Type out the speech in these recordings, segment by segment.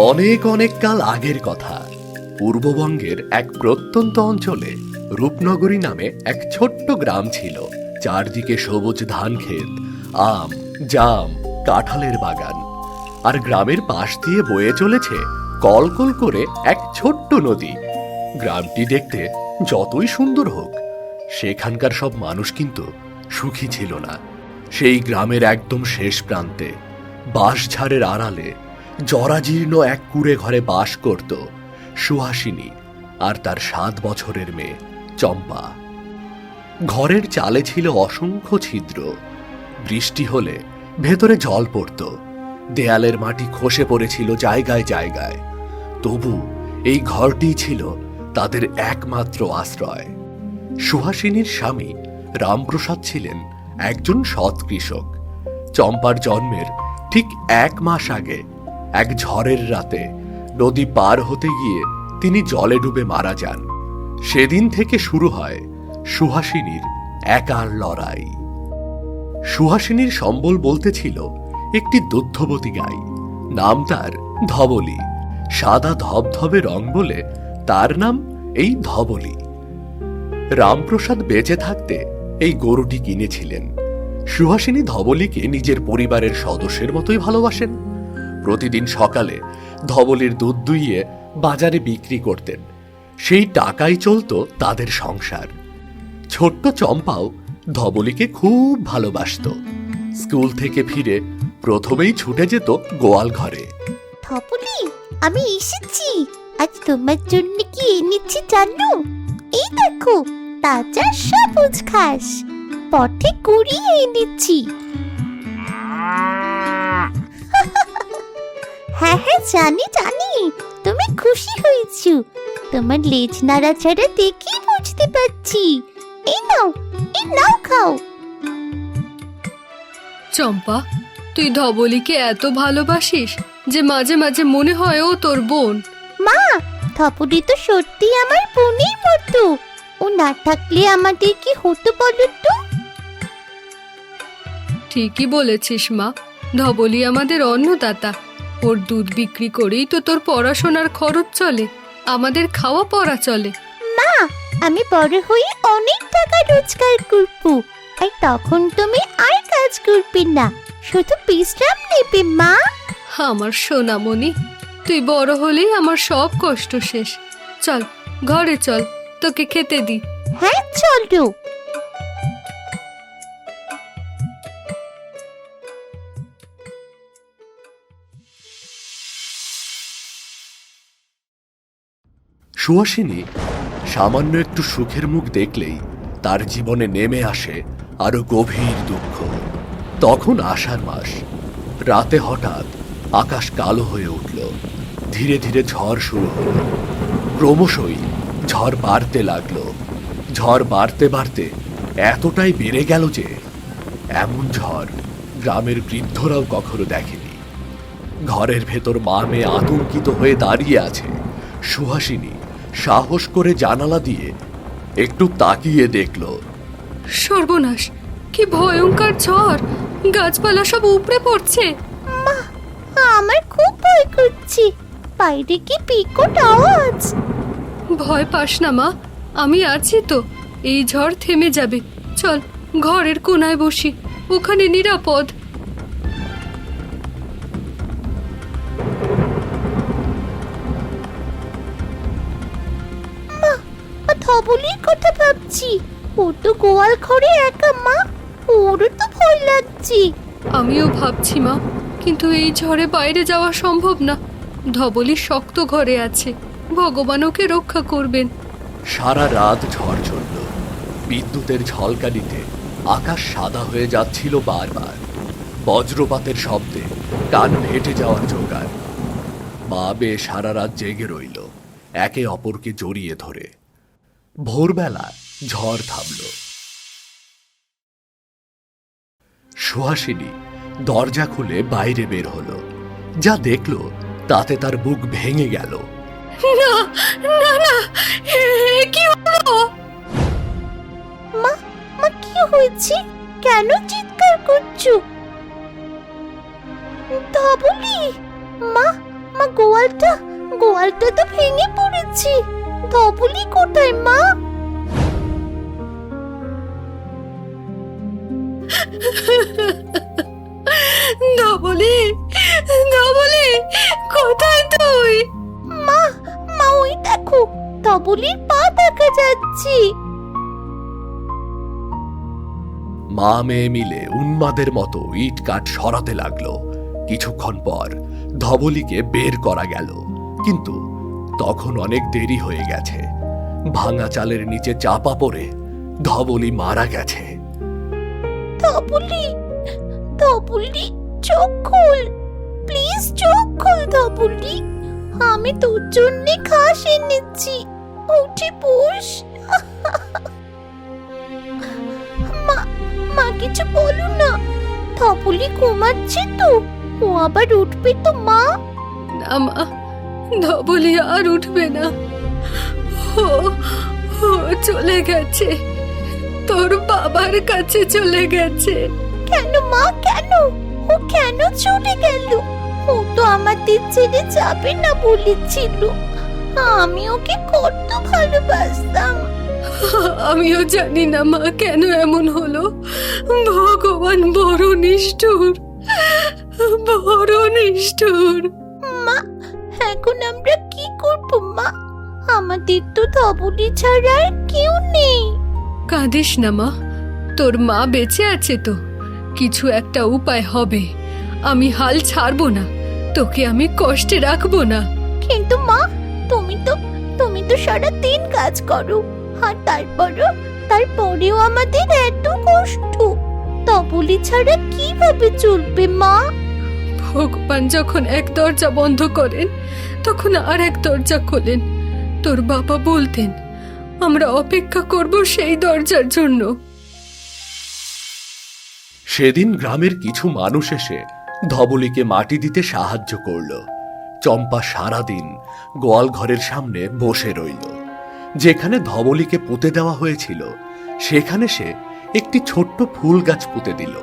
অনেক অনেক কাল আগের কথা। পূর্ববঙ্গের এক প্রত্যন্ত অঞ্চলে রূপনগরী নামে এক ছোট্ট গ্রাম ছিল। চারদিকে সবুজ ধান ক্ষেত, আম, জাম, কাঁঠালের বাগান, আর গ্রামের পাশ দিয়ে বয়ে চলেছে কলকল করে এক ছোট্ট নদী। গ্রামটি দেখতে যতই সুন্দর হোক, সেখানকার সব মানুষ কিন্তু সুখী ছিল না। সেই গ্রামের একদম শেষ প্রান্তে বাঁশঝাড়ের আড়ালে জরাজীর্ণ এক কুঁড়ে ঘরে বাস করত সুহাসিনী আর তার 7 বছরের মেয়ে চম্পা। ঘরের চালে ছিল অসংখ্য ছিদ্র। বৃষ্টি হলে ভেতরে জল পড়ত, দেয়ালের মাটি খসে পড়েছিল জায়গায় জায়গায়। তবু এই ঘরটি ছিল তাদের একমাত্র আশ্রয়। সুহাসিনীর স্বামী রামপ্রসাদ ছিলেন একজন সৎ কৃষক। চম্পার জন্মের ঠিক 1 মাস আগে এক ঝড়ের রাতে নদী পার হতে গিয়ে তিনি জলে ডুবে মারা যান। সেদিন থেকে শুরু হয় সুহাসিনীর একার লড়াই। সুহাসিনীর সম্বল বলতে ছিল একটি দুগ্ধবতী গাই, নাম তার ধবলি। সাদা ধবধবে রং বলে তার নাম এই ধবলি। রামপ্রসাদ বেঁচে থাকতে এই গরুটি কিনেছিলেন। সুহাসিনী ধবলিকে নিজের পরিবারের সদস্যের মতোই ভালোবাসেন। প্রতিদিন সকালে ধবলির দুধ দুইয়ে বাজারে বিক্রি করতেন, সেই টাকাই চলতো তাদের সংসার। ছোট্ট চম্পাও ধবলিকে খুব ভালোবাসত। স্কুল থেকে ফিরে প্রথমেই ছুটে যেত গোয়াল ঘরে। ধবলি, আমি এসেছি। আজ তোমার জন্য কি এনেছি জানো? এই দেখো, তাজা সবুজ ঘাস, পথে কুড়িয়ে এনেছি। হ্যাঁ হ্যাঁ, জানি জানি, তুমি খুশি হয়েছো। তোমার লেজ নাড়াচাড়া দেখেই বুঝতে পারছি। এই নাও, এই নাও, খাও। চম্পা, তুই ধবলিকে এত ভালোবাসিস যে মাঝে মাঝে মনে হয় ও তোর বোন। মা, ধবলি তো সত্যি আমার বোনের মতো। ও না থাকলে আমাদের কি হতো বলো তো? ঠিকই বলেছিস মা, ধবলি আমাদের অন্নদাতা। ওর দুধ বিক্রি করেই তো তোর পড়াশোনার খরচ চলে, আমাদের খাওয়া পড়া চলে। মা, আমি বড় হয়ে অনেক টাকা রোজগার করব, আর তখন তুমি আর কাজ করবে না, শুধু বিশ্রাম নেবে। মা, আমার সোনামণি, তুই বড় হলেই আমার সব কষ্ট শেষ। চল ঘরে চল, তোকে খেতে দি। হ্যাঁ চলো। সুহাসিনী সামান্য একটু সুখের মুখ দেখলেই তার জীবনে নেমে আসে আরো গভীর দুঃখ। তখন আষাঢ় মাস। রাতে হঠাৎ আকাশ কালো হয়ে উঠল। ধীরে ধীরে ঝড় শুরু হলো। ক্রমশই ঝড় বাড়তে লাগলো। ঝড় বাড়তে বাড়তে এতটাই বেড়ে গেল যে এমন ঝড় গ্রামের বৃদ্ধরাও কখনো দেখেনি। ঘরের ভেতর মা মেয়ে আতঙ্কিত হয়ে দাঁড়িয়ে আছে। সুহাসিনী সাহস করে জানালা দিয়ে একটু তাকিয়ে দেখল। সর্বনাশ, কি ভয়ঙ্কর ঝড়! গাছপালা সব উপড়ে পড়ছে। মা, আমার খুব ভয় করছে। বাইরে কি বিকট আওয়াজ! ভয় পাস না মা, আমি আছি তো। এই ঝড় থেমে যাবে। চল ঘরের কোনায় বসি, ওখানে নিরাপদ। ধবলির কথা ভাবছি। ও তো গোয়াল ঘরে একা। মা, ওরও তো ভয় লাগছে। আমিও ভাবছি মা, কিন্তু এই ঝড়ে বাইরে যাওয়া সম্ভব না। ধবলি শক্ত ঘরে আছে, ভগবান ওকে রক্ষা করবেন। সারা রাত ঝড় চলল। বিদ্যুতের ঝলকানিতে আকাশ সাদা হয়ে যাচ্ছিল বারবার। বজ্রপাতের শব্দে কান ফেটে যাওয়ার জোগাড়। মা মেয়ে সারা রাত জেগে রইল, একে অপরকে জড়িয়ে ধরে। ভোরবেলা ঝড় থামল। সুহাসিনী দরজা খুলে বাইরে বের হলো। যা দেখলো তাতে তার বুক ভেঙে গেল। না না না, কি হলো? মা, মা, কি হয়েছে? কেন চিৎকার করছো? ধবলি, মা, মা গোয়াল গোয়ালটা তো ভেঙে পড়েছে। ধবলি কোথায় মা? ধবলি, ধবলি, কোথায় তুই? মা, ওই দেখো, ধবলির পা দেখা যাচ্ছে। মা মেয়ে মিলে উন্মাদের মতো ইট কাঠ সরাতে লাগলো। কিছুক্ষণ পর ধবলিকে বের করা গেল, কিন্তু তখন অনেক দেরি হয়ে গেছে। ভাঙা চালের নিচে চাপা পড়ে ধবলি মারা গেছে। ধবলি, চোখ খোল, প্লিজ চোখ খোল ধবলি। আমি তোর জন্য ঘাস এনেছি, উঠে বস। মা কিছু বলো না, ধবলি ঘুমাচ্ছে তো, ও আবার উঠবে তো মা। না মা, ধবলি আর উঠবে না। ও ও চলে গেছে, তোর বাবার কাছে চলে গেছে। কেন মা, কেন? ও কেন চলে গেল? ও তো আমাদের ছেড়ে যাবে না বলেছিল। আমি ওকে কত ভালোবাসতাম। আমিও জানি না মা, কেন এমন হলো। ভগবান বড় নিষ্ঠুর, বড় নিষ্ঠুর। মা, এখন আমরা কি করব মা? আমাদের তো ধবলি ছাড়া আর কেউ নেই। কাঁদিস না মা, তোর মা বেঁচে আছে তো, কিছু একটা উপায় হবে। আমি হাল ছাড়বো না, তোকে আমি কষ্টে রাখবো না। কিন্তু মা, তুমি তো সারাদিন কাজ করো, আর তারপরেও আমাদের এত কষ্ট। ধবলি ছাড়া কিভাবে চলবে মা? ভগবান যখন এক দরজা বন্ধ করেন, তখন আর এক দরজা খোলেন। তোর বাবা বলতেন, আমরা অপেক্ষা করব সেই দরজার জন্য। সেদিন গ্রামের কিছু মানুষ এসে ধবলিকে মাটি দিতে সাহায্য করল। চম্পা সারাদিন গোয়াল ঘরের সামনে বসে রইল। যেখানে ধবলিকে পুঁতে দেওয়া হয়েছিল, সেখানে সে একটি ছোট্ট ফুল গাছ পুঁতে দিল।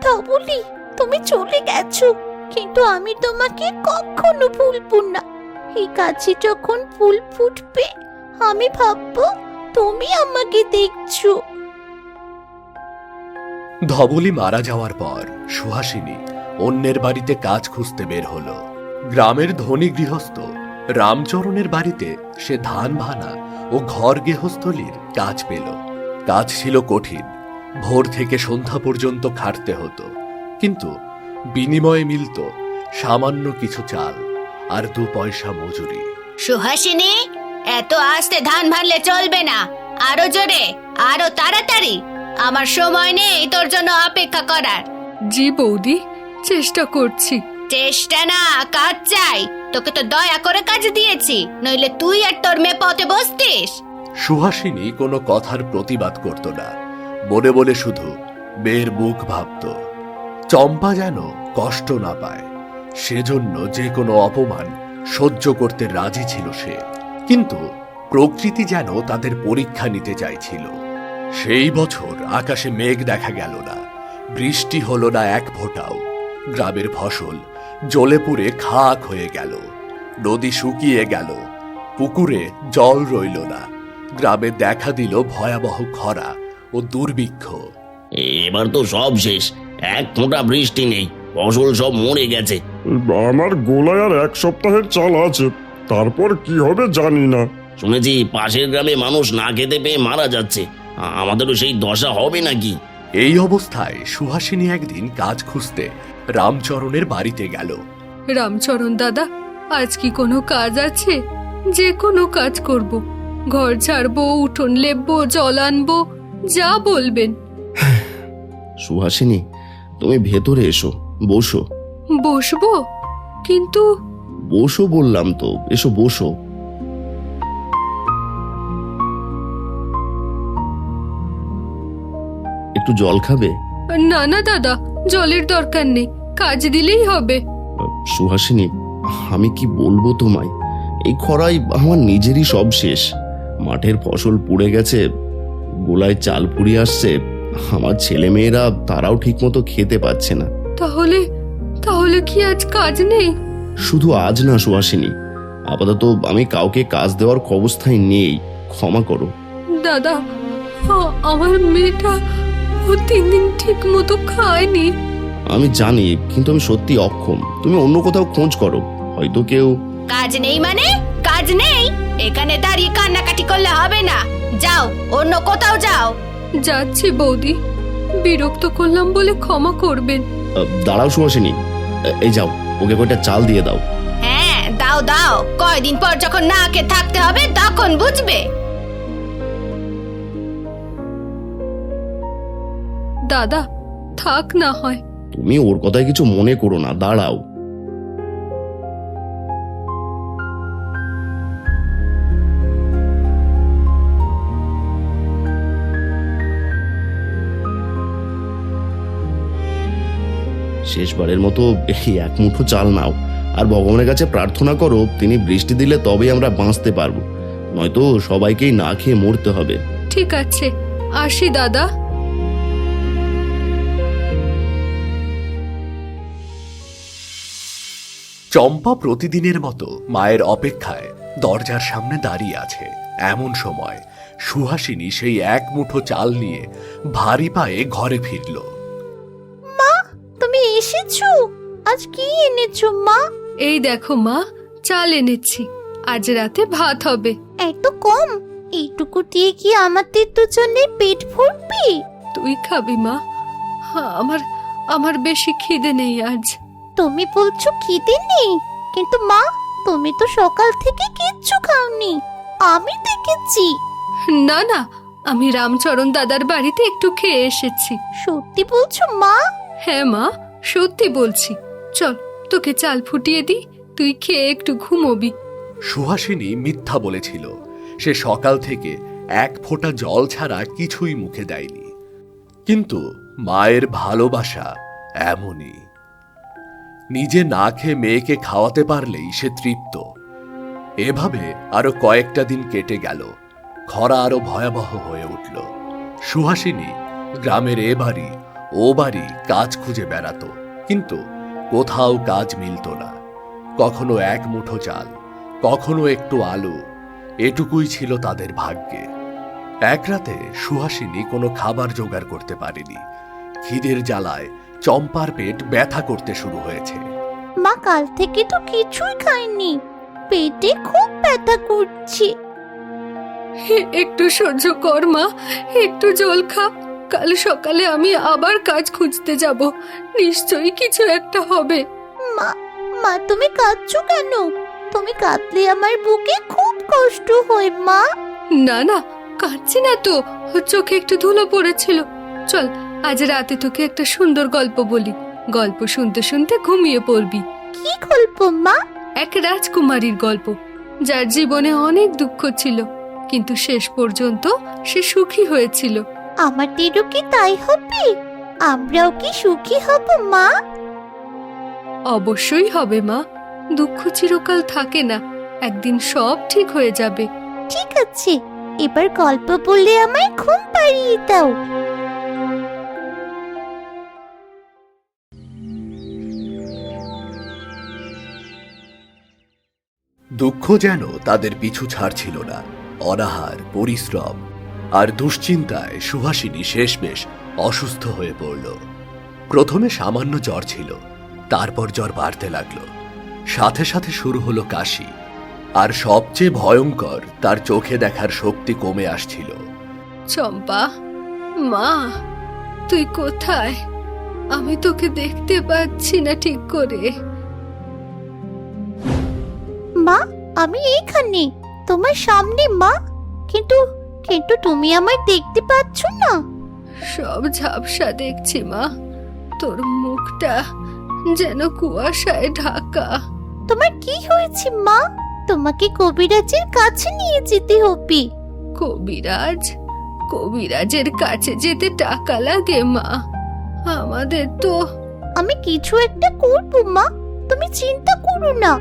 ধবলি, তুমি চলে গেছো, কিন্তু আমি তোমাকে কখনো ভুলবো না। এই গাছে যখন ফুল ফুটবে, আমি ভাববো তুমি আমাকে দেখছো। ধবলি মারা যাওয়ার পর সুহাসিনী অন্যের বাড়িতে কাজ খুঁজতে বের হলো। গ্রামের ধনী গৃহস্থ রামচরণের বাড়িতে সে ধান ভানা ও ঘর গৃহস্থলীর কাজ পেল। কাজ ছিল কঠিন, ভোর থেকে সন্ধ্যা পর্যন্ত খাটতে হতো, কিন্তু বিনিময়ে মিলত সামান্য কিছু চাল আর 2 পয়সা মজুরি। সুহাসিনী, এত আস্তে ধান ভানলে চলবে না, আরো জোরে, আরো তাড়াতাড়ি। আমার সময় নেই তোর জন্য অপেক্ষা করার। জি বৌদি, চেষ্টা করছি। চেষ্টা না, কাজ চাই। তোকে তো দয়া করে কাজ দিয়েছি, নইলে তুই আর তোর মেয়ে পথে বসতিস। সুহাসিনী কোনো কথার প্রতিবাদ করত না, মনে মনে শুধু মেয়ের মুখ ভাবত। চম্পা যেন কষ্ট না পায়, সেজন্য যে কোনো অপমান সহ্য করতে রাজি ছিল সে। কিন্তু প্রকৃতি যেন তাদের পরীক্ষা নিতে চাইছিল। সেই বছর আকাশে মেঘ দেখা গেল না, বৃষ্টি হলো না এক ফোঁটাও। গ্রামের ফসল জ্বলে পুড়ে খাক হয়ে গেল, নদী শুকিয়ে গেল, পুকুরে জল রইল না। গ্রামে দেখা দিল ভয়াবহ খরা ও দুর্ভিক্ষ। এবার তো সব শেষ, এক ফোঁটা বৃষ্টি নেই, ফসল সব মরে গেছে। আমার গোলায় আর 1 সপ্তাহের চাল আছে, তারপর কি হবে জানি না। শুনেছি পাশের গ্রামে মানুষ না খেতে পেয়ে মারা যাচ্ছে, আমাদেরও সেই দশা হবে নাকি? এই অবস্থায় সুহাসিনী একদিন কাজ খুঁজতে রামচরণের বাড়িতে গেল। রামচরণ দাদা, আজ কি কোনো কাজ আছে? যে কোনো কাজ করব, ঘর ঝাড়বো, উঠোন লেপবো, জল আনবো, যা বলবেন। সুহাসিনী, তুমি ভেতরে এসো, বসো। বসবো? কিন্তু বসো বললাম তো, এসো বসো। একটু জল খাবে? না না দাদা, জলের দরকার নেই, কাজ দিলেই হবে। সুহাসিনী, আমি কি বলবো তোমায়, এই খরায় আমার নিজেরই সব শেষ। মাঠের ফসল পুড়ে গেছে, গোলায় চাল পুড়িয়ে আসছে, আমার ছেলে মেয়েরা তারাও ঠিক মতো খেতে পাচ্ছে না। তাহলে তাহলে কি আজ কাজ নেই? শুধু আজ না সুহাসিনী, আপাতত আমি কাউকে কাজ দেওয়ার অবস্থায় নেই, ক্ষমা করো। দাদা, আমার মেয়েটা 3 দিন ঠিক মতো খায়নি। আমি জানি, কিন্তু আমি সত্যি অক্ষম। তুমি অন্য কোথাও খোঁজ করো, হয়তো কেউ। কাজ নেই মানে কাজ নেই? এখানে দাঁড়িয়ে কান্নাকাটি করলে হবে না, যাও অন্য কোথাও যাও। যাচ্ছি বৌদি, বিরক্ত করলাম বলে ক্ষমা করবেন। দাঁড়াও সুহাসিনী, এই যাও, ওকে কয়টা চাল দিয়ে দাও। হ্যাঁ দাও দাও, কয়দিন পর যখন না খেয়ে থাকতে হবে তখন বুঝবে। দাদা, থাক না হয়। তুমি ওর কথায় কিছু মনে করো না, দাঁড়াও। শেষবারের মতো এই এক মুঠো চাল নাও, আর ভগবানের কাছে প্রার্থনা করো তিনি বৃষ্টি দিলে তবেই আমরা বাঁচতে পারবো, নয়তো সবাইকেই না খেয়ে মরতে হবে। ঠিক আছে, আসি দাদা। চম্পা প্রতিদিনের মতো মায়ের অপেক্ষায় দরজার সামনে দাঁড়িয়ে আছে। এমন সময় সুহাসিনী সেই এক মুঠো চাল নিয়ে ভারী পায়ে ঘরে ফিরল। মা, তুমি এসেছো? আজ কি এনেছো মা? এই দেখো মা, চাল এনেছি, আজ রাতে ভাত হবে। এত কম? এইটুকু দিয়ে কি আমাদের দুজনের পেট ভরবে? তুই খাবি মা? আমার বেশি খিদে নেই আজ। তুমি বলছো খিদে নেই, কিন্তু মা তুমি তো সকাল থেকে কিচ্ছু খাওনি, আমি দেখেছি। না না, আমি রামচরণ দাদার বাড়িতে একটু খেয়ে এসেছি। সত্যি বলছো মা? হ্যাঁ মা, সত্যি বলছি। চল, তোকে চাল ফুটিয়ে দি, তুই খেয়ে একটু ঘুমোবি। সুহাসিনী মিথ্যা বলেছিল। সে সকাল থেকে এক ফোঁটা জল ছাড়া কিছুই মুখে দেয়নি। কিন্তু মায়ের ভালোবাসা এমনই, নিজে না খেয়ে মেয়েকে খাওয়াতে পারলেই সে তৃপ্ত। এভাবে আরো কয়েকটা দিন কেটে গেল। খরা আরো ভয়াবহ হয়ে উঠল। সুহাসিনী গ্রামের এ বাড়ি ও বাড়ি কাজ খুঁজে বেড়াতো, কিন্তু কোথাও কাজ মিলত না। কখনো এক মুঠো চাল, কখনো একটু আলু, এটুকুই ছিল তাদের ভাগ্যে। এক রাতে সুহাসিনী কোনো খাবার জোগাড় করতে পারেনি। খিদের জ্বালায় চম্পার পেট ব্যথা করতে শুরু হয়েছে। মা কাল থেকে তো কিছুই খাইনি, পেটে খুব ব্যথা করছে। একটু সহ্য কর মা, একটু জল খা। কাল সকালে আমি আবার কাজ খুঁজতে যাব, নিশ্চয়ই কিছু একটা হবে। মা, মা তুমি কাঁদছো কেন? তুমি কাঁদলে আমার বুকে খুব কষ্ট হয় মা। না না, কাঁদছি না তো, চোখে একটু ধুলো পড়েছিল। চল, আজ রাতে তোকে একটা সুন্দর গল্প বলি, গল্প শুনতে শুনতে ঘুমিয়ে পড়বি। কি গল্প মা? এক রাজকুমারীর গল্প, যার জীবনে অনেক দুঃখ ছিল, কিন্তু শেষ পর্যন্ত সে সুখী হয়েছিল। আমাদেরও কি তাই হবে? আমরাও কি সুখী হব মা? অবশ্যই হবে মা, দুঃখ চিরকাল থাকে না, একদিন সব ঠিক হয়ে যাবে। ঠিক আছে, এবার গল্প বললে আমায় ঘুম পাড়িয়ে দাও। দুঃখ যেন তাদের পিছু ছাড়ছিল না। অনাহার, পরিশ্রম আর দুশ্চিন্তায় সুহাসিনী শেষমেশ অসুস্থ হয়ে পড়ল। প্রথমে সামান্য জ্বর ছিল, তারপর জ্বর বাড়তে লাগলো। সাথে সাথে শুরু হলো কাশি, আর সবচেয়ে ভয়ঙ্কর, তার চোখে দেখার শক্তি কমে আসছিল। চম্পা, মা, তুই কোথায়? আমি তোকে দেখতে পাচ্ছি না ঠিক করে। মা, আমি এইখানে তোমার সামনে মা, কিন্তু কিন্তু তুমি আমায় দেখতে পাচ্ছ না। সব ঝাপসা দেখছি মা, তোর মুখটা যেন কুয়াশায় ঢাকা। তোমার কি হয়েছে মা? তোমাকে কবিরাজের কাছে নিয়ে যেতে হবে। কবিরাজ? কবিরাজের কাছে যেতে টাকা লাগে মা, আমাদের তো। আমি কিছু একটা করব মা, তুমি চিন্তা করো না।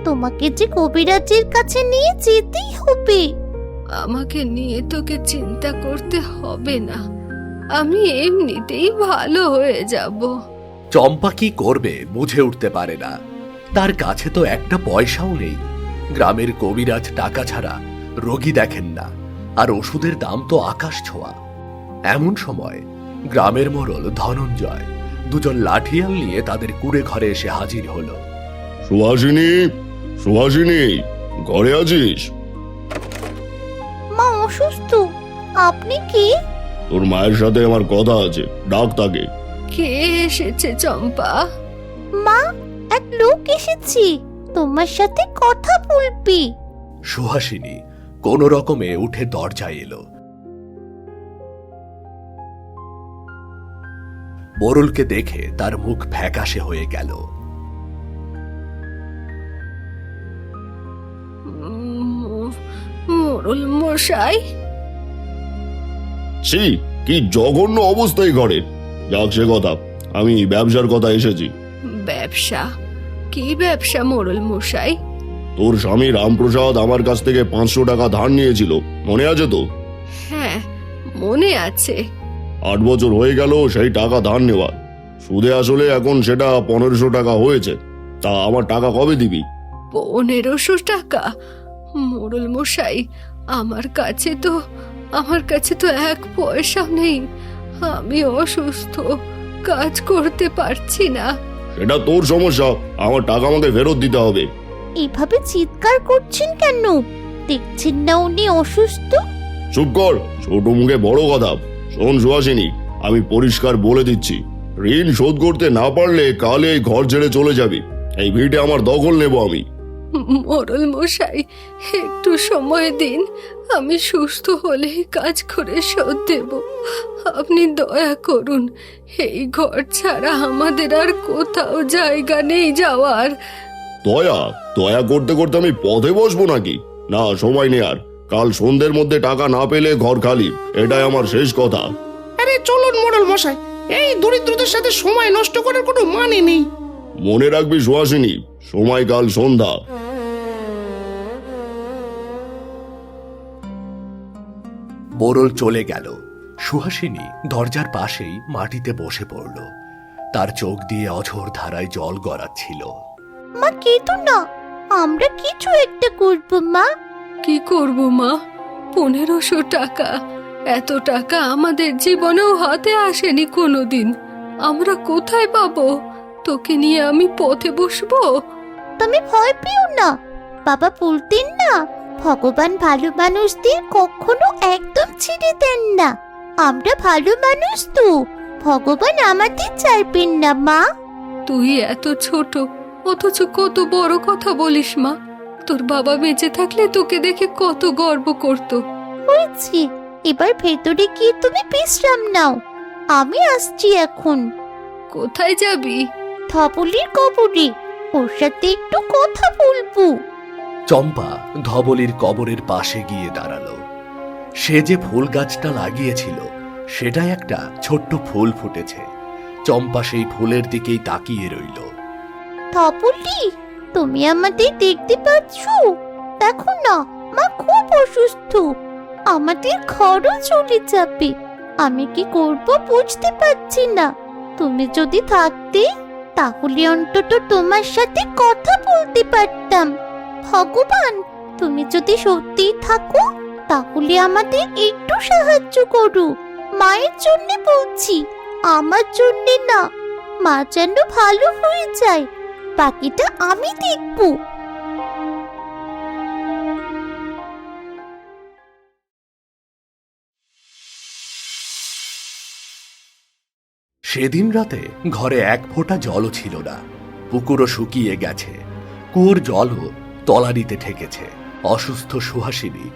তোমাকে যে কবিরাজের কাছে নিয়ে যেতেই হবে। আমাকে নিয়ে তোকে চিন্তা করতে হবে না, আমি এমনিতেই ভালো হয়ে যাব। চম্পা কি করবে বুঝে উঠতে পারে না। তার কাছে তো একটা পয়সাও নেই। গ্রামের কবিরাজ টাকা ছাড়া রোগী দেখেন না, আর ওষুধের দাম তো আকাশ ছোঁয়া। এমন সময় গ্রামের মোড়ল ধনঞ্জয় দুজন লাঠিয়াল নিয়ে তাদের কুড়ে ঘরে এসে হাজির হলো। সুহাসিনী, সুহাসিনী, ঘরে আছিস? মা অসুস্থ। আপনি কি? তোর মায়ের সাথে আমার কথা আছে, ডাক তাকে। কে এসেছে চম্পা? মা, এক লোক এসেছি, তোমার সাথে কথা বলবি। সুহাসিনী কোন রকমে উঠে দরজায় এলো। মোড়লকে দেখে তার মুখ ফ্যাকাশে হয়ে গেল। মোড়ল মশাই, ছি, কি জঘন্য অবস্থায় ঘরের। যাক সে কথা, আমি ব্যবসার কথা এসেছি। ব্যবসা? কি ব্যবসা মোড়ল মশাই? তোর স্বামী রামপ্রসাদ আমার কাছ থেকে 500 টাকা ধার নিয়েছিল, মনে আছে তো? হ্যাঁ, মনে আছে। 8 বছর হয়ে গেল সেই টাকা ধার নেওয়া। সুদে আসলে এখন সেটা 1500 টাকা হয়েছে। তা আমার টাকা কবে দিবি? 1500 টাকা? মোড়ল মশাই, আমার কাছে তো 1 পয়সা নেই। আমি অসুস্থ, কাজ করতে পারছি না। সেটা তোর সমস্যা, আমার টাকা আমাকে ফেরত দিতে হবে। এভাবে চিৎকার করছেন কেন? দেখছেন না উনি অসুস্থ? চুপ কর, ছোট মুখে বড় কথা। শোন সুহাসিনী, আমি পরিষ্কার বলে দিচ্ছি, ঋণ শোধ করতে না পারলে কাল এই ঘর ছেড়ে চলে যাবি। এই ভিটে আমার দখল নেব আমি। মোড়ল মশাই, একটু সময় দিন, আমি সুস্থ হলে কাজ করে শোধ দেব। আপনি দয়া করুন, এই ঘর ছাড়া আমাদের আর কোথাও জায়গা নেই যাওয়ার। দয়া দয়া করতে করতে আমি পথে বসবো নাকি? না, সময় নেই আর। কাল সন্ধ্যের মধ্যে টাকা না পেলে ঘর খালি, এটাই আমার শেষ কথা। আরে চলুন মোড়ল মশাই, এই দরিদ্রদের সাথে সময় নষ্ট করার কোনো মানে নেই। মনে রাখবি সুহাসিনী, সময় কাল সন্ধ্যা। মোড়ল চলে গেল। সুহাসিনী দরজার পাশেই মাটিতে বসে পড়ল। তার চোখ দিয়ে অঝোর ধারায় জল গড়াচ্ছিল। মা কেঁদো না, আমরা কিছু একটা করব মা। কি করব মা? 1500 টাকা, এত টাকা আমাদের জীবনেও হাতে আসেনি কোনোদিন। আমরা কোথায় পাবো? তোকে নিয়ে আমি পথে বসবো? তুমি ভয় পেও না, বাবা বলতেন না, ভগবান ভালো মানুষদের কখনো একদম ছেড়ে দেন না। আমরা ভালো মানুষ তো, ভগবান আমাদের ছাড়বেন না মা। তুই এত ছোট, অথচ কত বড় কথা বলিস মা। তোর বাবা বেঁচে থাকলে তোকে দেখে কত গর্ব করত। হয়েছে, এবার ভেতরে গিয়ে তুমি বিশ্রাম নাও, আমি আসছি এখন। কোথায় যাবি? ধবলির কবরে, ওর সাথে একটু কথা বলবো। চম্পা ধবলির কবরের পাশে গিয়ে দাঁড়ালো। সে যে ফুল গাছটা লাগিয়েছিল সেটাই একটা ছোট্ট ফুল ফুটেছে। চম্পা সেই ফুলের দিকেই তাকিয়ে রইল। ধবলি, তুমি আমাদের দেখতে পাচ্ছ? দেখো না, মা খুব অসুস্থ, আমাদের ঘরও চলে যাবে। আমি কি করব বুঝতে পারছি না। তুমি যদি থাকতে তাহলে অন্তত তোমার সাথে কথা বলতে পারতাম। ভগবান, তুমি যদি সত্যিই থাকো তাহলে আমাদের একটু সাহায্য করো। মায়ের জন্য বলছি, আমার জন্য না। মা যেন ভালো হয়ে যায়, বাকিটা আমি দেখব। সেদিন রাতে ঘরে 1 ফোঁটা জলও ছিল না। পুকুরও শুকিয়ে গেছে, কুয়োর জলও তলানিতে ঠেকেছে। অসুস্থ সুহাসিনী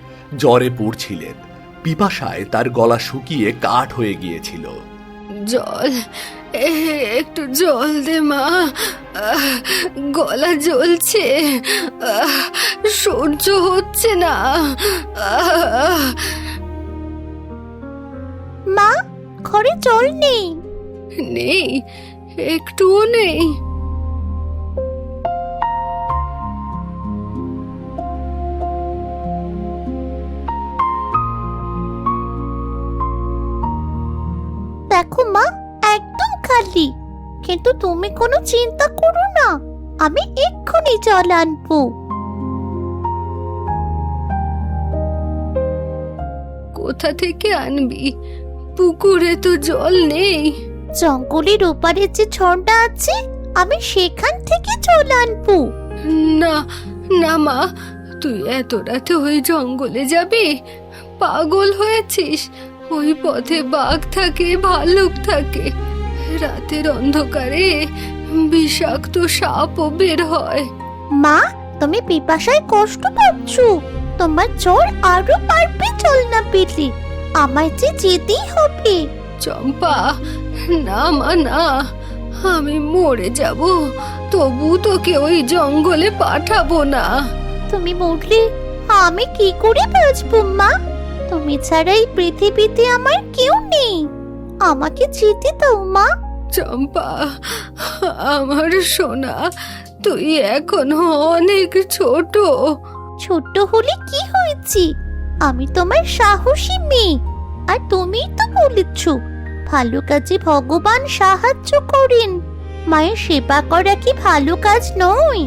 জ্বরে পড়ছিলেন। পিপাসায় তার গলা শুকিয়ে কাঠ হয়ে গিয়েছিল। জল, একটু জল দে মা, গলা জ্বলছে, সহ্য হচ্ছে না। মা, ঘরে জল নেই। নেই? একটুও নেই? দেখো মা, একদম খালি। কিন্তু তুমি কোনো চিন্তা করো না, আমি এক্ষুনি জল আনবো। কোথা থেকে আনবি? পুকুরে তো জল নেই। জঙ্গলের ওপারে যে ঝর্ণা আছে, আমি সেখান থেকে জল আনবো। না না মা, তুই এত রাতে ওই জঙ্গলে যাবি? পাগল হয়েছিস? ওই পথে বাঘ থাকে, ভালুক থাকে। রাতের অন্ধকারে বিষাক্ত সাপও বের হয়। মা, তুমি পিপাসায় কষ্ট পাচ্ছ, তোমার জ্বর আরো বাড়বে জল না পেলে। আমায় যে যেতেই হবে। চম্পা, না মা না, আমি মরে যাব, তবু তোকে ওই জঙ্গলে পাঠাবো না। তুমি মরলে আমি কি করে বাঁচবো মা? তুমি ছাড়া এই পৃথিবীতে আমার কেউ নেই, আমাকে যেতে দাও মা। চম্পা, আমার সোনা, তুই এখনো অনেক ছোট। ছোট্ট হলে কি হয়েছে? আমি তোমার সাহসী মেয়ে, আর তুমিই তো বলেছ ভালো কাজে ভগবান সাহায্য করেন। মায়ের সেবা করা কি ভালো কাজ নয়?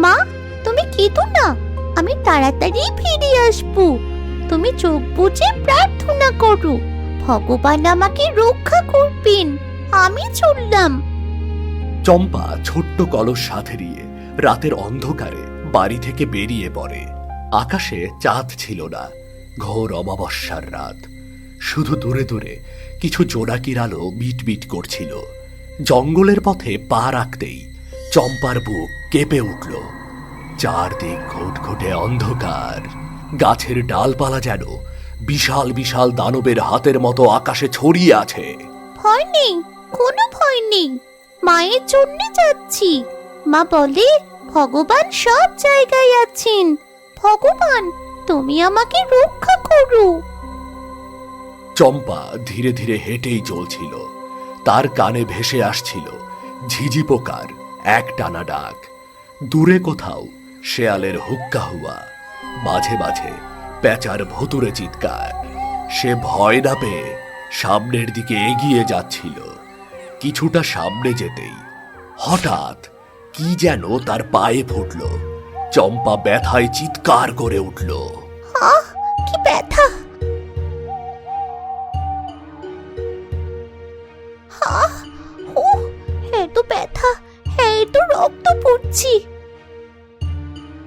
মা, তুমি কেঁদো না, আমি তাড়াতাড়ি ফিরে আসবো। তুমি চোখ বুজে প্রার্থনা করো, ভগবান আমাকে রক্ষা করবেন। আমি চললাম। চম্পা ছোট্ট কলস সাথে নিয়ে রাতের অন্ধকারে বাড়ি থেকে বেরিয়ে পড়ে। আকাশে চাঁদ ছিল না, ঘোর অমাবস্যার রাত। শুধু দূরে দূরে কিছু জোনাকির আলো বিটবিট করছিল। জঙ্গলের পথে পা রাখতেই চম্পার বুক কেঁপে উঠল। চারদিক ঘুটঘুটে অন্ধকার, গাছের ডালপালা যেন বিশাল বিশাল দানবের হাতের মতো আকাশে ছড়িয়ে আছে। ভয় নেই, কোনো ভয় নেই, মায়ের জন্য যাচ্ছি। মা বলে ভগবান সব জায়গায় আছেন। ভগবান, তুমি আমাকে রক্ষা করো। চম্পা ধীরে ধীরে হেঁটেই চলছিল। তার কানে ভেসে আসছিল ঝিঝি পোকার এক টানা ডাক। দূরে কোথাও শেয়ালের হুক্কা হুয়া, মাঝে মাঝে পেঁচার ভুতুরে চিৎকার। সে ভয় না পেয়ে সামনের দিকে এগিয়ে যাচ্ছিল। কিছুটা সামনে যেতেই হঠাৎ কি যেন তার পায়ে ফুটল। চম্পা ব্যথায় চিৎকার করে উঠল। আহ, কি ব্যথা! আহ, ও, এত ব্যথা, এত রক্ত পড়ছি।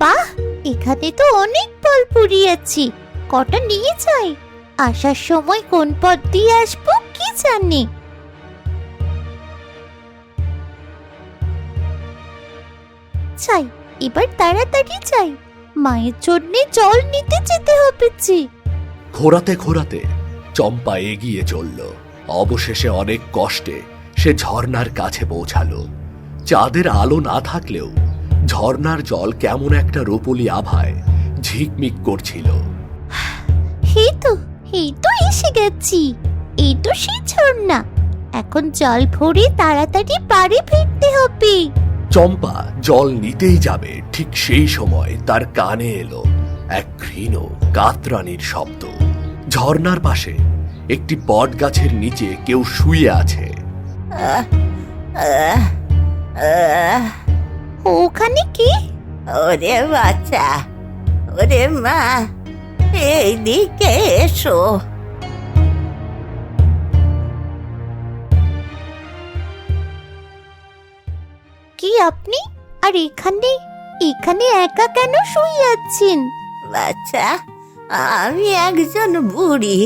বাহ, এখানে তো অনেক ফল পুড়িয়েছি, কটা নিয়ে যাই। আসার সময় কোন পথ দিয়ে আসবো কি জানি। চাই, এবার তাড়াতাড়ি চাই, মায়ের জন্যে জল নিতে যেতে হবে যে। খোঁড়াতে খোঁড়াতে চম্পা এগিয়ে চলল। অবশেষে অনেক কষ্টে সে ঝর্ণার কাছে পৌঁছালো। চাঁদের আলো না থাকলেও ঝর্ণার জল কেমন একটা রূপলি আভায় ঝিকমিক করছিল। এই তো এসে গেছি, এই তো সেই ঝর্ণা। এখন জল ভরে তাড়াতাড়ি বাড়ি ফিরতে হবে। চম্পা জল নিতেই যাবে, ঠিক সেই সময় তার কানে এলো এক ক্ষীণ কাতরানির শব্দ। ঝর্ণার পাশে একটি বট গাছের নিচে কেউ শুয়ে আছে। ওখানে কি? ওরে বাচ্চা, ওরে মা, এইদিকে এসো। কি আপনি? আর এখানে এখানে একা কেন শুয়ে আছেন? বাচ্চা, আমি একজন বুড়ি,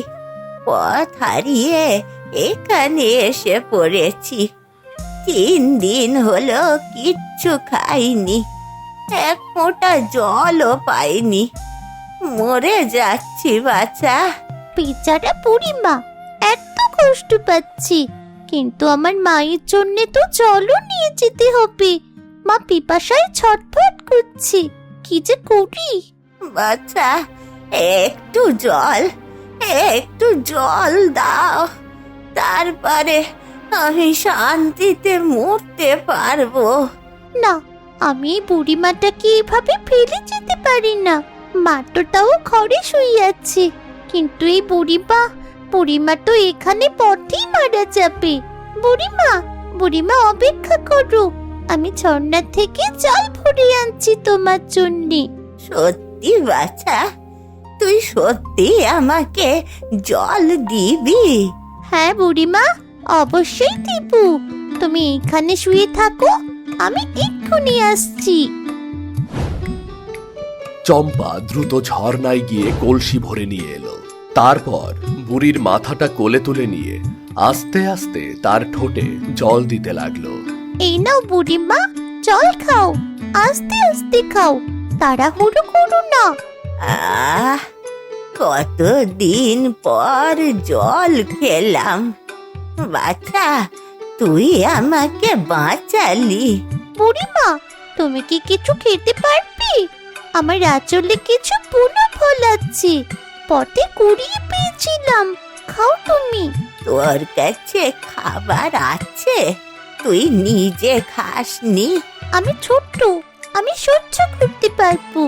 পথ হারিয়ে এখানে এসে পড়েছি। 3 দিন হলো কিচ্ছু খাইনি, এক ফোঁটা জলও পাইনি, মরে যাচ্ছি বাচ্চা। বেচারা বুড়িমা, এত কষ্ট পাচ্ছি, কিন্তু আমার মায়ের জন্য তো জলও নিয়ে যেতে হবে। মা পিপাসায় ছটফট করছে, কি যে করি। বাচ্চা, একটু জল দাও, তারপরে আমি শান্তিতে মরতে পারবো। না, আমি এই বুড়িমাটাকে এভাবে ফেলে যেতে পারি না। মা তো তাও ঘরে শুয়ে আছে, কিন্তু এই বুড়িমা তো এখানে পথেই মারা যাবে। বুড়িমা, বুড়িমা অপেক্ষা করো, আমি ঝর্ণা থেকে জল ভরে আনছি তোমার জন্যে। সত্যি বাছা, তুই সত্যি আমাকে জল দিবি? হ্যাঁ বুড়িমা, অবশ্যই দিব। তুমি এখানে শুয়ে থাকো, আমি এক্ষুনি আসছি। চম্পা দ্রুত ঝর্ণায় গিয়ে কলসি ভরে নিয়ে এলো। তারপর বুড়ির মাথাটা কোলে তুলে নিয়ে আস্তে আস্তে তার ঠোঁটে জল দিতে লাগলো। এই নাও বুড়িমা, জল খাও, আস্তে আস্তে খাও, তাড়াহুড়ো করো না। আহ, কতদিন পর জল খেলাম। বাছা, তুই আমাকে বাঁচালি। বুড়িমা, তুমি কি কিছু খেতে পারবে? আমার আঁচলে কিছু বুনো ফল আছে, পথে কুড়িয়ে পেয়েছিলাম, খাও তুমি। তোর কাছে খাবার আছে? তুই নিজে খাসনি? আমি ছোট্ট, আমি সহ্য করতে পারবো।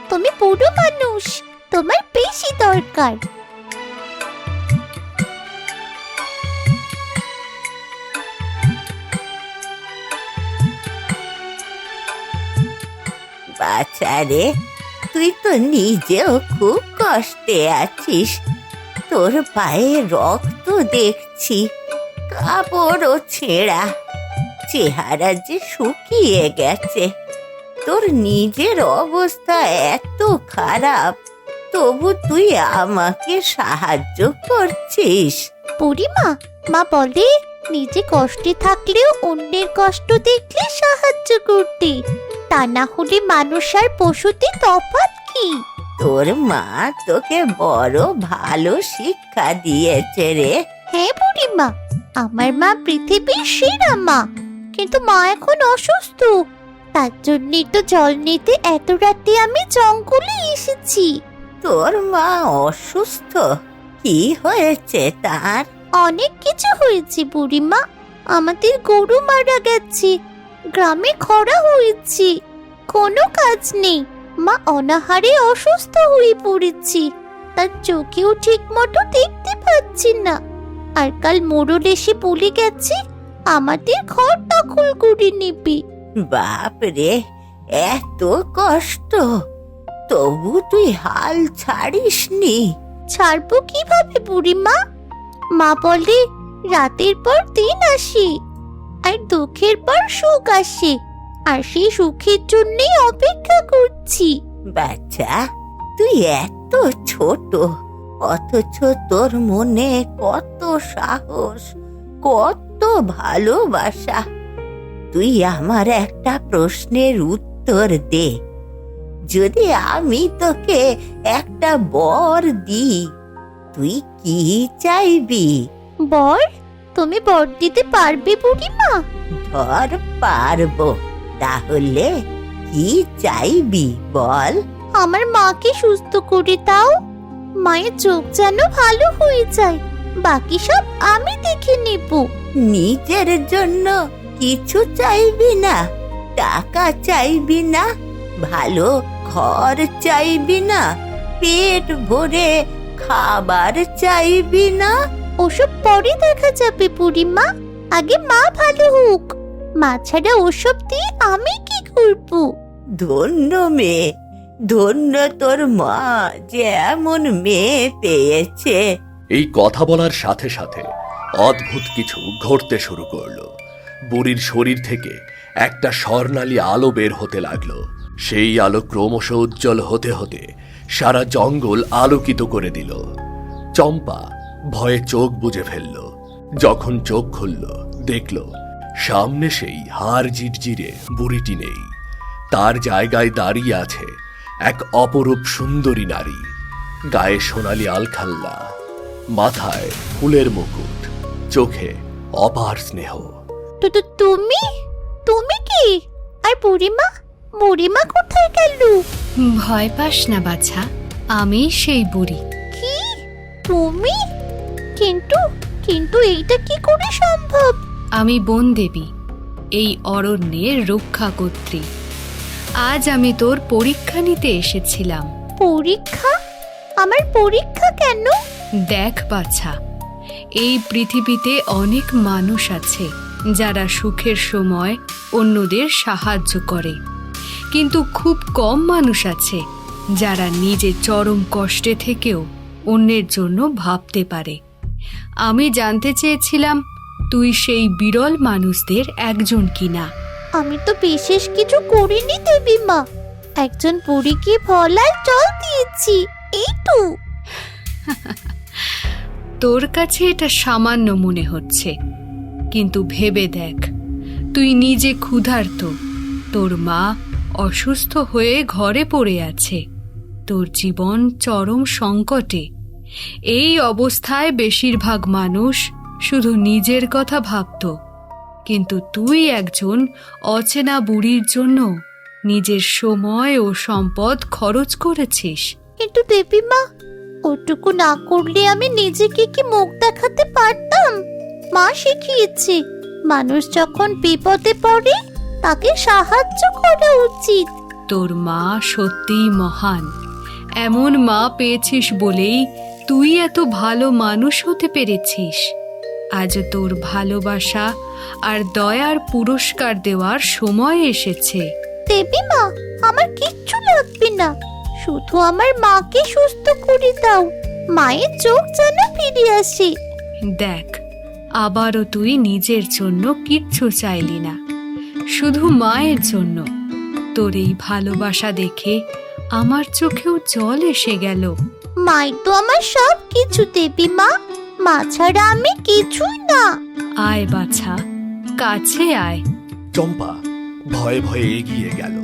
তুমি বুড়ো মানুষ, তোমার বেশি দরকার। বাচ্চারে, তুই তো নিজেও খুব কষ্টে আছিস। তোর পায়ে রক্ত দেখছি, কাপড়ও ছেঁড়া, চেহারা যে শুকিয়ে গেছে। তোর নিজের অবস্থা এত খারাপ, তবু তুই আমাকে সাহায্য করছিস। বুড়িমা, মা বলে নিজে কষ্টে থাকলেও অন্যের কষ্ট দেখলে সাহায্য করতে, তা না হলে মানুষ আর পশুতে তফাৎ কি? তোর মা তোকে বড় ভালো শিক্ষা দিয়েছে রে। হ্যাঁ বুড়িমা, আমার মা পৃথিবীর সেরা মা, কিন্তু মা এখন অসুস্থ। তার জন্যই তো জল নিতে এত রাতে আমি জঙ্গলে এসেছি। তোর মা অসুস্থ? কি হয়েছে তার? অনেক কিছু হয়েছে বুড়িমা, আমাদের গরু মারা গেছে, গ্রামে খরা হয়েছে, কোনো কাজ নেই, মা অনাহারে অসুস্থ হয়ে পড়েছি, তার চোখেও ঠিক মতো দেখতে পাচ্ছি না। আর কাল মোড়ল এসে বলে গেছে আমাদের ঘর দখল করে নেবে। বাপ রে, এত কষ্ট, তবু তুই হাল ছাড়িসনি। ছাড়বো কিভাবে বুড়িমা? মা বলে রাতের পর দিন আসে, আর দুঃখের পর সুখ আসে, আর সেই সুখের জন্যই অপেক্ষা করছি। বাচ্চা, তুই এত ছোট, অথচ তোর মনে কত সাহস, কত ভালোবাসা। তুই আমার একটা প্রশ্নের উত্তর দে। যদি আমি তোকে একটা বর দিই, তুই কি চাইবি? বর? তুমি বর দিতে পারবে বুড়িমা? ধর পারবো, তাহলে কি চাইবি বল? আমার মাকে সুস্থ করে দাও, মায়ের চোখ যেন ভালো হয়ে যায়, বাকি সব আমি দেখে নেব। নিজের জন্য কিছু চাইবি না? টাকা চাইবি না? ভালো ঘর চাইবি না? পেট ভরে খাবার চাইবি না? ওসব পরে দেখা যাবে বুড়িমা, আগে মা ভালো হোক, মা ছাড়া ওসব দিয়ে আমি কি করব? ধন্য মেয়ে, ধন্য তোর মা যে এমন মেয়ে পেয়েছে। এই কথা বলার সাথে সাথে অদ্ভুত কিছু ঘটতে শুরু করলো। বুড়ির শরীর থেকে একটা স্বর্ণালী আলো বের হতে লাগলো। সেই আলো ক্রমশ উজ্জ্বল হতে হতে সারা জঙ্গল আলোকিত করে দিল। চম্পা ভয়ে চোখ বুজে ফেলল। যখন চোখ খুলল, দেখল সামনে সেই হাড় জিরজিরে বুড়িটি নেই, তার জায়গায় দাঁড়িয়ে আছে এক অপরূপ সুন্দরী নারী, গায়ে সোনালি আলখাল্লা, মাথায় ফুলের মুকুট, চোখে অপার স্নেহ। তুমি তুমি কি? আর বুড়িমা, বুড়িমা কোথায় গেল? ভয় পাস না বাছা, আমি সেই বুড়ি। কি তুমি? কিন্তু কিন্তু এইটা কি করে সম্ভব? আমি বন দেবী, এই অরণ্যের রক্ষাকর্ত্রী। আজ আমি তোর পরীক্ষা নিতে এসেছিলাম। পরীক্ষা? আমার পরীক্ষা কেন? দেখ বাছা, এই পৃথিবীতে অনেক মানুষ আছে যারা সুখের সময় অন্যদের সাহায্য করে, কিন্তু খুব কম মানুষ আছে যারা নিজে চরম কষ্টে থেকেও অন্যের জন্য ভাবতে পারে। আমি জানতে চেয়েছিলাম তুই সেই বিরল মানুষদের একজন কিনা। আমি তো বিশেষ কিছু করিনি দেবী মা, একজন বুড়িকে ফল আর জল দিয়েছি, এই তো। তোর কাছে এটা সামান্য মনে হচ্ছে, কিন্তু ভেবে দেখ, তুই নিজে ক্ষুধার্ত, তোর মা অসুস্থ হয়ে ঘরে পড়ে আছে, তোর জীবন চরম সংকটে। এই অবস্থায় বেশিরভাগ মানুষ শুধু নিজের কথা ভাবত, কিন্তু তুই একজন অচেনা বুড়ির জন্য নিজের সময় ও সম্পদ খরচ করেছিস। কিন্তু দেবী মা, ওটুকু না করলে আমি নিজেকে কি মুখ দেখাতে পারতাম? মা শিখিয়েছে, মানুষ যখন বিপদে পড়ে তাকে সাহায্য করা উচিত। তোর মা সত্যিই মহান। এমন মা পেয়েছিস বলেই তুই এত ভালো মানুষ হতে পেরেছিস। আজ তোর ভালোবাসা আর দয়ার পুরস্কার দেওয়ার সময় এসেছে। দেবী মা, আমার কিচ্ছু লাগবে না, শুধু আমার মাকে সুস্থ করে দাও, মায়ের চোখ যেন ফিরে আসে। দেখ, আবারও তুই নিজের জন্য কিচ্ছু চাইলি না, শুধু মায়ের জন্য। তোর এই ভালোবাসা দেখে আমার চোখেও জল এসে গেল। মাই তো আমার সব কিছু দেবী মা, মা ছাড়া আমি কিছুই না। আয় বাছা, কাছে আয়। চম্পা ভয়ে ভয়ে এগিয়ে গেল।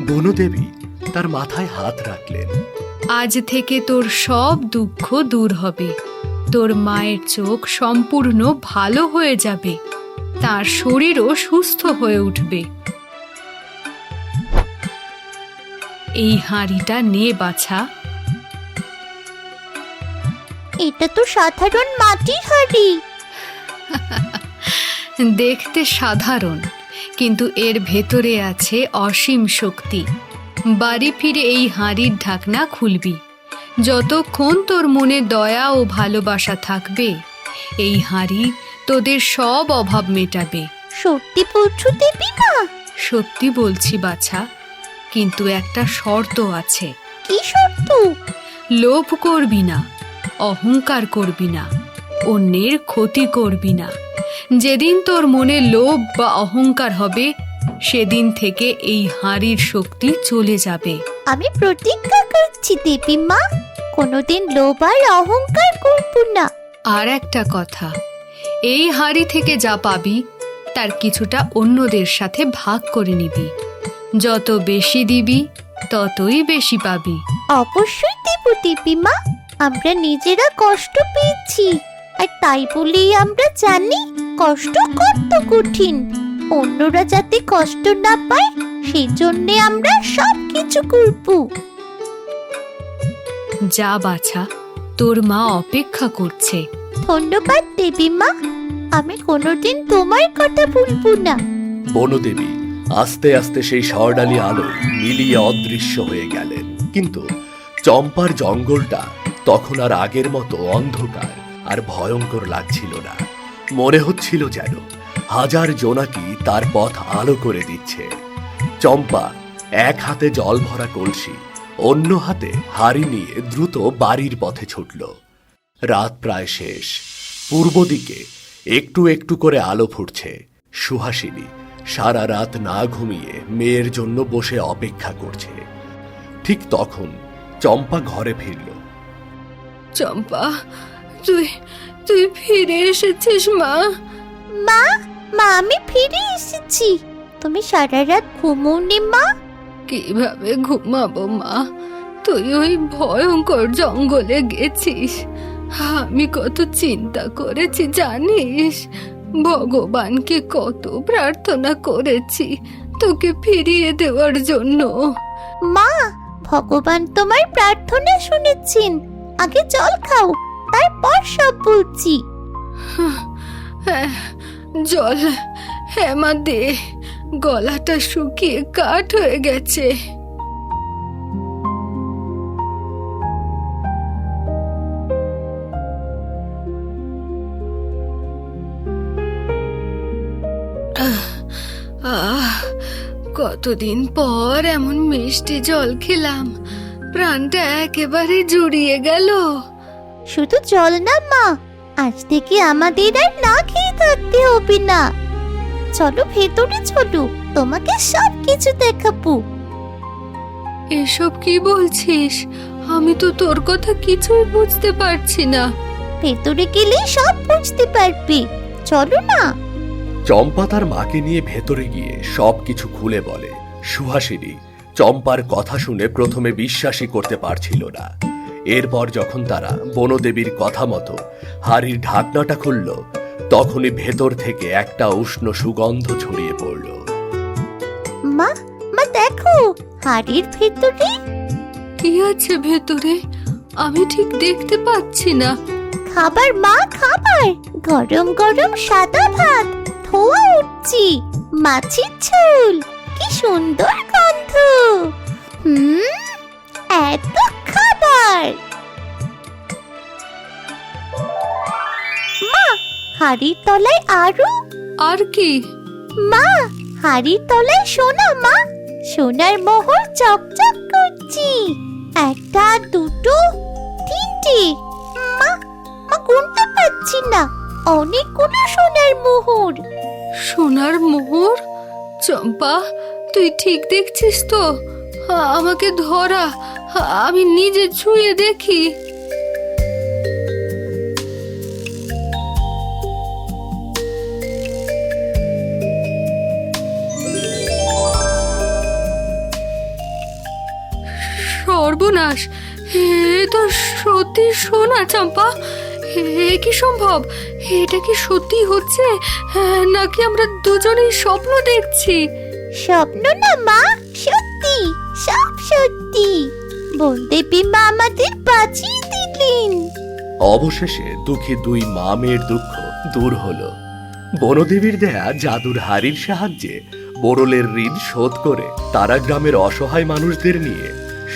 বনদেবী তার মাথায় হাত রাখলেন। আজ থেকে তোর সব দুঃখ দূর হবে, তোর মায়ের চোখ সম্পূর্ণ ভালো হয়ে যাবে, তার শরীরও সুস্থ হয়ে উঠবে। এই হাঁড়িটা নে বাছা। এটা তো সাধারণ মাটির হাঁড়ি। দেখতে সাধারণ, কিন্তু এর ভেতরে আছে অসীম শক্তি। বাড়ি ফিরে এই হাঁড়ির ঢাকনা খুলবি। যতক্ষণ তোর মনে দয়া ও ভালোবাসা থাকবে, এই হাঁড়ি তোদের সব অভাব মেটাবে। সত্যি বলছো দেবী মা? সত্যি বলছি বাছা, কিন্তু একটা শর্ত আছে। কি শর্ত? লোভ করবি না, অহংকার করবি না, অন্যের ক্ষতি করবি না। যেদিন তোর মনে লোভ বা অহংকার হবে, সেদিন থেকে এই হাঁড়ির শক্তি চলে যাবে। আমি প্রতিজ্ঞা করছি দেবী মা, কোনোদিন লোভ আর অহংকার করব না। আর একটা কথা, এই হাঁড়ি থেকে যা পাবি তার কিছুটা অন্যদের সাথে ভাগ করে নিবি। যত বেশি দিবি ততই বেশি পাবি। অবশ্যই দেব দেবী মা, আমরা নিজেরা কষ্ট পেয়েছি, আর তাই বলেই আমরা জানি কষ্ট কত কঠিন। অন্যরা যাতে কষ্ট না পায় সেজন্য আমরা সব কিছু করব। যা বাছা, তোর মা অপেক্ষা করছে। ধন্যবাদ দেবী মা, আমি কোনোদিন তোমার কথা ভুলবো না। বনদেবী আস্তে আস্তে সেই স্বর্ণালী আলো মিলিয়ে অদৃশ্য হয়ে গেলেন। কিন্তু চম্পার জঙ্গলটা তখন আর আগের মতো অন্ধকার আর ভয়ঙ্কর লাগছিল না। মনে হচ্ছিল যেন হাজার জোনাকি তার পথ আলো করে দিচ্ছে। চম্পা এক হাতে জল ভরা কলসি, অন্য হাতে হাড়ি নিয়ে দ্রুত বাড়ির পথে ছুটল। রাত প্রায় শেষ। পূর্ব দিকে একটু একটু করে আলো ফুটছে। সুহাসিনী সারা রাত না ঘুমিয়ে মেয়ের জন্য বসে অপেক্ষা করছে। ঠিক তখন চম্পা ঘরে ফিরল। চম্পা, তুই তুই ফিরে এসেছিস মা? মা, মা আমি ফিরে এসেছি। তুমি সারা রাত ঘুমোওনি মা? কিভাবে ঘুমাবো মা, তুই ওই ভয়ঙ্কর জঙ্গলে গেছিস। আমি কত চিন্তা করেছি জানিস, ভগবানকে কত প্রার্থনা করেছি তোকে ফিরিয়ে দেওয়ার জন্য। মা, ভগবান তোমার প্রার্থনা শুনেছেন। আগে জল খাও, তারপর সব বলছি। হ্যাঁ, জল। হ্যাঁ মা, দে, গলাটা শুকিয়ে কাঠ হয়ে গেছে। কতদিন পর এমন মিষ্টি জল খেলাম, প্রাণটা একেবারে জুড়িয়ে গেল। শুধু জল না মা, আজ থেকে আমাদের আর না খেয়ে থাকতে হবে না। চলো ভেতরে চলো, তোমাকে সব কিছু দেখাবো। এসব কি বলছিস? আমি তো তোর কথা কিছুই বুঝতে পারছি না। ভেতরে গেলে সব বুঝতে পারবে, চলো না। চম্পা তার মাকে নিয়ে ভেতরে গিয়ে সবকিছু খুলে বলে। সুহাসিনী চম্পার কথা শুনে প্রথমে বিশ্বাসই করতে পারছিল না। এরপর যখন তারা বনদেবীর কথা মতো হাড়ির ঢাকনাটা খুলল, তখনই ভেতর থেকে একটা উষ্ণ সুগন্ধ ছড়িয়ে পড়ল। মা, মা দেখো হাড়ির ভেতরে। কি আছে ভেতরে? আমি ঠিক দেখতে পাচ্ছি না। খাবার মা, খাবার। গরম গরম সাদা ভাত, ধোয়া উঠছি, মাছের ঝোল, কি সুন্দর গন্ধ। এত খাবার। মা, হাড়ির তলায় আরো। আর কি? মা, হাড়ির তলায় সোনা। মা, সোনার মোহর চকচক করছি। একটা, দুটো, তিনটে। মা, মা গুনতে পারছি না, অনেকগুলো সোনার মোহর। সোনার মোহর? চম্পা, তুই ঠিক দেখছিস তো? আমাকে ধরা, আমি নিজে ছুঁয়ে দেখি। সর্বনাশ, এ তো সত্যি সোনা। চম্পা, এ কি সম্ভব? এটা কি সত্যি হচ্ছে, নাকি আমরা দুজনেই স্বপ্ন দেখছি? স্বপ্ন না মা, সত্যি, সব সত্যি। বনদেবী মা আমাদের বাঁচিয়ে দিলেন। অবশেষে দুঃখী দুই মা মেয়ের দুঃখ দূর হলো। বনদেবীর দেয়া জাদুর হাড়ির সাহায্যে মোড়লের ঋণ শোধ করে তারা গ্রামের অসহায় মানুষদের নিয়ে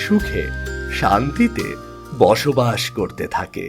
সুখে শান্তিতে বসবাস করতে থাকে।